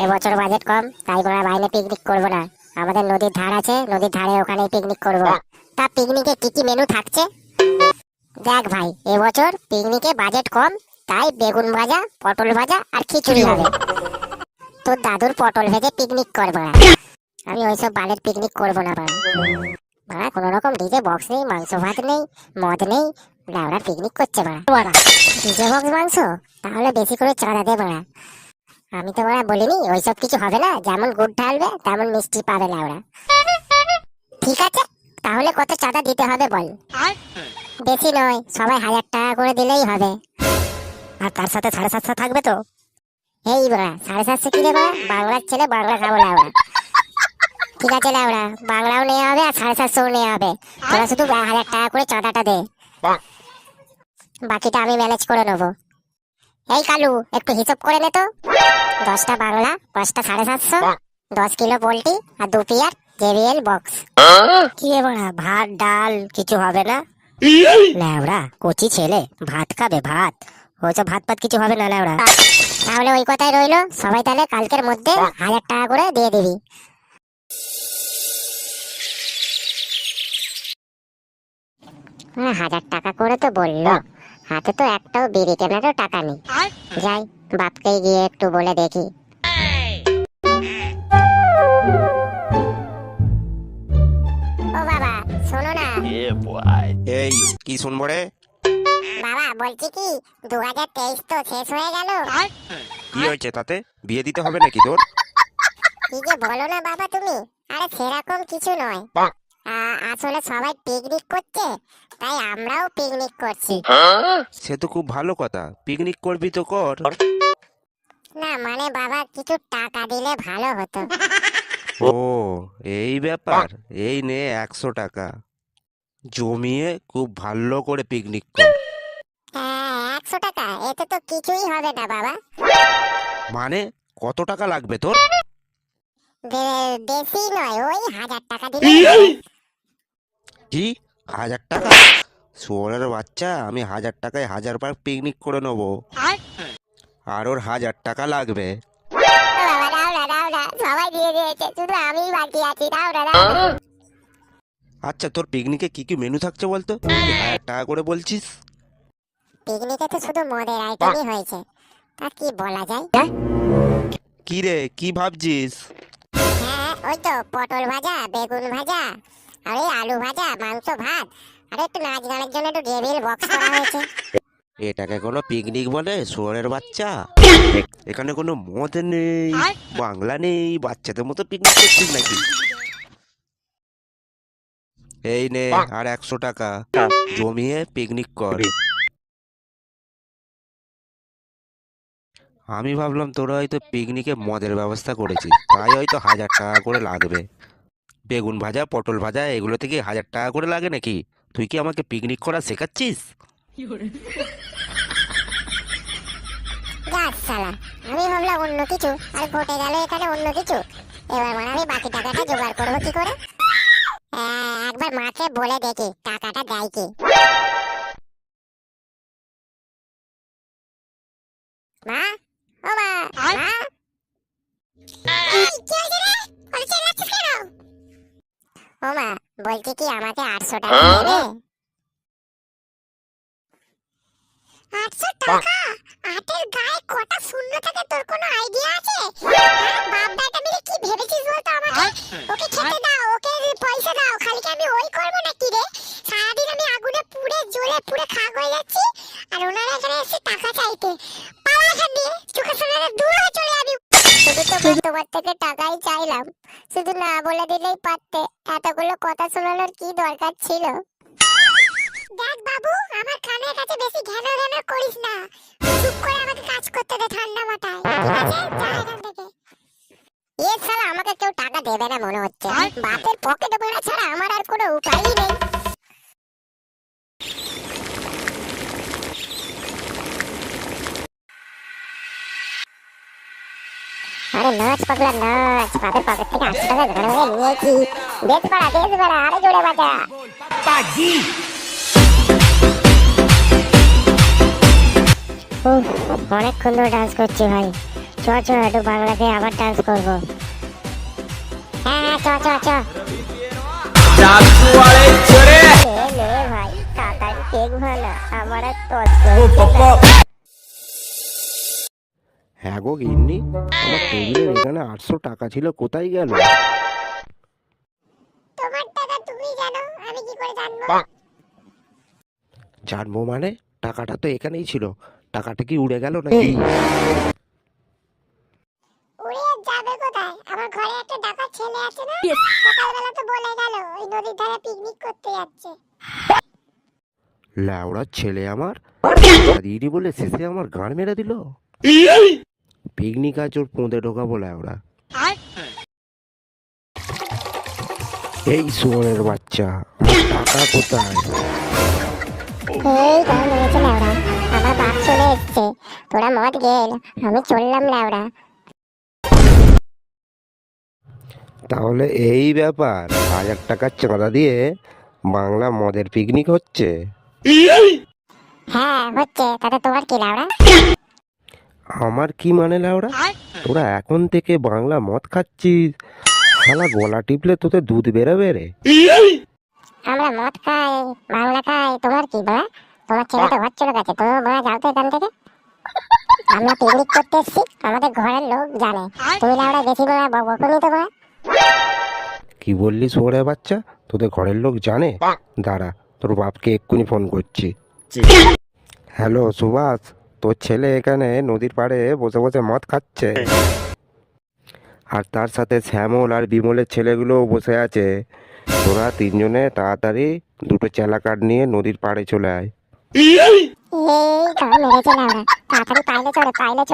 এবছর বাজেট কম, তাই বড়া বাইরে পিকনিক করব না। আমাদের নদীর ধার আছে, নদীর ধারে ওখানে পিকনিক করব। তা পিকনিকে কি কি মেনু থাকছে? দেখ ভাই, এবছর পিকনিকে বাজেট কম, তাই বেগুন ভাজা, পটল ভাজা আর খিচুড়ি হবে। তোর দাদুর পটল ভেজে পিকনিক করবো না। আমি ওইসব বালের পিকনিক করবো না বাড়া। বাড়া কোনো রকম ডিজে বক্স নেই, মাংস ভাত নেই, মদ নেই, লাউড়া পিকনিক করছে বাড়া। ডিজে বক্স মাংস? তাহলে বেশি করে চাঁদা দে বাড়া। আমি তো বাড়া বলিনি ওইসব কিছু হবে না, যেমন গুড় ঢালবে তেমন মিষ্টি পাবে লাউড়া। ঠিক আছে, তাহলে কত চাঁদা দিতে হবে বল? বেশি নয়, সবাই 1000 টাকা করে দিলেই হবে। আর তার সাথে 750 থাকবে তো? এই বাড়া 750 কি রে বাড়া, বাংলার ছেলে বাংলা খাবো লাউড়া। ঠিক আছে লাউড়া, বাংলাও নেওয়া হবে আর 750 নেওয়া হবে। তোরা শুধু 1000 টাকা করে চাঁদাটা দে, বাকিটা আমি ম্যানেজ করে নেবো। এই কালু, একটু হিসাব করে নে তো। 10টা বাংলা, 5টা 750, 10 কিলো পোল্ট্রি আর 2 পেয়ার জেবিএল বক্স। কি রে বাড়া, ভাত ডাল কিছু হবে না? ল্যাওড়া কচি ছেলে, ভাত খাবে ভাত? ওইসব ভাত পাত কিছু হবে না ল্যাওড়া। তাহলে ওই কথাই রইলো, সবাই তাহলে কালকের মধ্যে 1000 টাকা করে দিয়ে দিবি। 1000 টাকা করে তো বললো, হাতে তো একটাও বিড়ি কেনারও টাকা নেই। যাই, বাপকে গিয়ে একটু বলে দেখি। ও বাবা শোনো না। এই কি শুনবো রে? বাবা বলছি কি, 2023 তো শেষ হয়ে গেল। কি হয়েছে তাতে? বিয়ে দিতে হবে নাকি তোর? কি যে বলো না বাবা তুমি। আরে সেরকম কিছু নয়, আসলে সবাই পিকনিক করছে, তাই আমরাও পিকনিক করছি। সে তো খুব ভালো কথা, পিকনিক করবি তো কর। না মানে বাবা, কিছু টাকা দিলে ভালো হতো। ও এই ব্যাপার, এই নে 100 টাকা, জমিয়ে খুব ভালো করে পিকনিক কর। 100 টাকা? এতে তো কিছুই হবে না বাবা। মানে কত টাকা লাগবে তোর? বেশি নয়, ওই 1000 টাকা দিলে। কি 1000 টাকা? শুয়োরের বাচ্চা, আমি 1000 টাকায় 1000 বার পিকনিক করে নেবো, আর ওর 1000 টাকা লাগবে? বাবা দাও না, দাও না, সবাই দিয়ে দিয়েছে, শুধু আমিই বাকি আছি, দাও না, দাও না। আচ্ছা তোর পিকনিকে কি কি মেনু থাকছে বলতো? 1000 টাকা করে বলছিস। পিকনিকে তো শুধু মদের আইটেমই হয়েছে, তা কি বলা যায়? কি রে, কি ভাবছিস? হ্যাঁ ওই তো পটল ভাজা, বেগুন ভাজা, আর ওই আলু ভাজা, মাংস ভাত, আর একটু নাচ গানের জন্য একটু ডেভিল বক্স করা হয়েছে। এটাকে কোনো পিকনিক বলে শুয়োরের বাচ্চা? এখানে কোনো মদ নেই, বাংলা নেই, বাচ্চাদের মতো পিকনিক করছিস নাকি? এই নে আর 100 টাকা, জমিয়ে পিকনিক কর। আমি ভাবলাম তোরা হয়তো পিকনিকে মদের ব্যবস্থা করেছিস, তাই হয়তো 1000 টাকা করে লাগবে। বেগুন ভাজা, পটল ভাজা, এগুলো থেকে 1000 টাকা করে লাগে নাকি? তুই কি আমাকে পিকনিক করা শেখাচ্ছিস? যা শালা, আমি ভাবলাম অন্য কিছু, আর ঘটে গেল এখানে অন্য কিছু। এবার মানে আমি বাকি টাকাটা জোগাড় করবো কি করে? একবার মাকে বলে দেখি টাকাটা দেয় কি। মা, ও মা, মা। এই, কি হয়েছে রে? বলে চিল্লাচ্ছিস কেন? ও মা, বলছি কি আমাকে 800 টাকা দেবে? 800 টাকা? আটের গায়ে কটা শূন্য থাকে তোর কোনো আইডিয়া আছে? বাপ বেটা মিলে কি ভেবেছিস বলতো আমাকে? ওকে খেতে দাও, ওকে পয়সা দাও, খালি কি আমি ওই করবো নাকি রে? সারাদিন আমি আগুনে পুড়ে জ্বলে পুড়ে খাক হয়ে যাচ্ছি, আর ওনারা এখানে এসে টাকা চাইতে। পালা এখান দিয়ে, চোখের সামনে দূর হয়ে চলে যাবি। শুধু তো তোমার থেকে টাকাই চাইলাম, শুধু না বলে দিলেই পারতে, এতগুলো কথা শোনানোর কি দরকার ছিল? দেখ বাবু, আমার কানের কাছে বেশি ঘ্যানো ঘ্যানো করিস না, চুপ করে আমাকে কাজ করতে দে ঠান্ডা মাথায়, ঠিক আছে? যা এখান থেকে। এ শালা আমাকে কেউ টাকা দেবে না মনে হচ্ছে, বাপের পকেটে পড়া ছাড়া আমার আর কোনো উপায়ই নেই। আরে নাচ পাগলা নাচ, বাপের পকেট থেকে 800 টাকা ঘরে ঘরে নিয়েছি। বেশ বাড়া, আরে জোরে বাজা। অনেকক্ষণ ধরে ডান্স করছি ভাই, চ একটু বাংলাতে আবার ডান্স করবো। হ্যাঁ হ্যাঁ, চ চ চ। चाकू वाले छोरे লে ভাই, তাড়াতাড়ি কেক ভালো, আমার আর তস ओ पप्पा হ্যাঁ গো গিন্নি, আমার টেবিলের এখানে 800 টাকা ছিল, কোথায় গেল? তোমার টাকা তুমি জানো, আমি কি করে জানবো? জানবো মানে? টাকাটা তো এখানেই ছিল, টাকাটা কি উড়ে গেল নাকি? উড়ে যাবে কোথায়? আমার ঘরে একটা ডাকাত ছেলে আছে না, সকালবেলা তো বলে গেল ওই নদীর ধারে পিকনিক করতে যাচ্ছে। ল্যাওড়ার ছেলে আমার দিদি বলে শেষে আমার গান মেরে দিল। পিকনিক আজ ওর পোঁদে ঢোকাবো ল্যাওড়া। এই শুয়োরের বাচ্চা, আমার টাকা কোথায়? এই গান মেরেছে ল্যাওড়া, আমার বাপ চলে এসছে, তোরা মদ গেল, আমি চললাম ল্যাওড়া। তাহলে এই ব্যাপার, 1000 টাকার চাঁদা দিয়ে বাংলা মদের পিকনিক হচ্ছে? হ্যাঁ হচ্ছে, তাতে তোমার কি ল্যাওড়া? আমার কি মানে ল্যাওড়া? তোরা এখন থেকে বাংলা মদ খাচ্ছিস, শালা গলা টিপলে তোদের দুধ বেরোবে রে। আমরা মদ খাই, বাংলা খাই, তোমার কি বাবা? তোমার ছেলে তো ঘর চলে গেছে, তুমি বাবা যাও তো এখান থেকে। আমরা পিকনিক করতে এসেছি, আমাদের ঘরের লোক জানে, তুমি ল্যাওড়া বেশি বাবা বকনি তো বাবা। কি বললি শুয়োরের বাচ্চা? তোদের ঘরের লোক জানে? দাঁড়া, তোর বাপকে এক্ষুনি ফোন করছি। হ্যালো সুভাষ, তোর ছেলে এখানে নদীর পাড়ে বসে বসে মদ খাচ্ছে, আর তার সাথে শ্যামল আর বিমলের ছেলেগুলোও বসে আছে। তোরা তিনজনে তাড়াতাড়ি দুটো চেলা কাঠ নিয়ে নদীর পাড়ে চলে আয়। এই গান মেরেছে ল্যাওড়া, তাড়াতাড়ি পাইলে চড়ে, পাইলে চ।